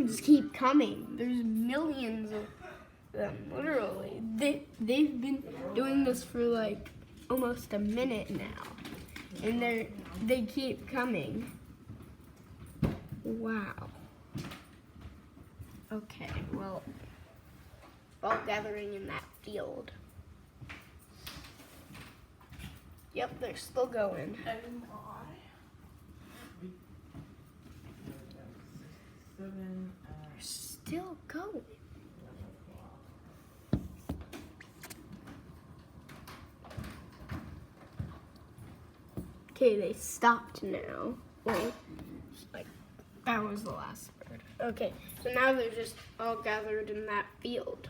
birds keep coming. There's millions of them, literally. They've been doing this for like almost a minute now, and they keep coming. Wow. Okay, well, all gathering in that field. Yep, they're still going. Oh my. They're still going. Okay, they stopped now. Wait, like that was the last bird. Okay, so now they're just all gathered in that field.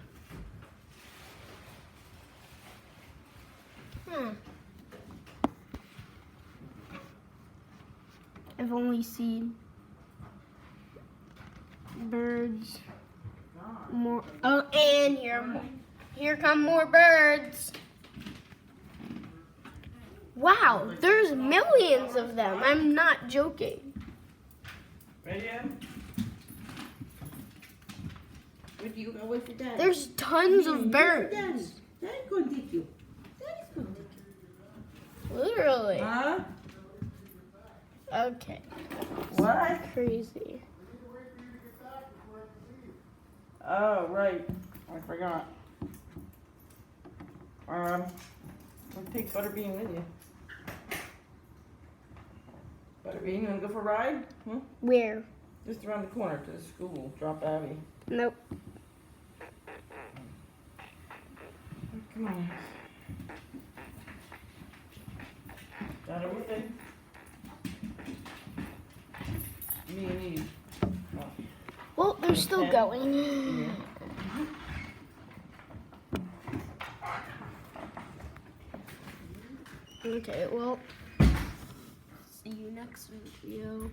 I've only seen birds. More. Oh, and here come more birds. Wow, there's millions of them. I'm not joking. Ready, Em? Where do you go with your dad? There's tons of birds. Daddy's going to take you. Daddy's going to take you. Literally. Huh? Okay. What? Crazy. Oh, right. I forgot. We'll take Butterbean with you. Butterbean, you want to go for a ride? Hmm? Where? Just around the corner to the school. Drop Abby. Nope. Come on. Got everything? Me and Eve. Oh. Well, they're still Okay. going. Yeah. Okay, well, see you next video.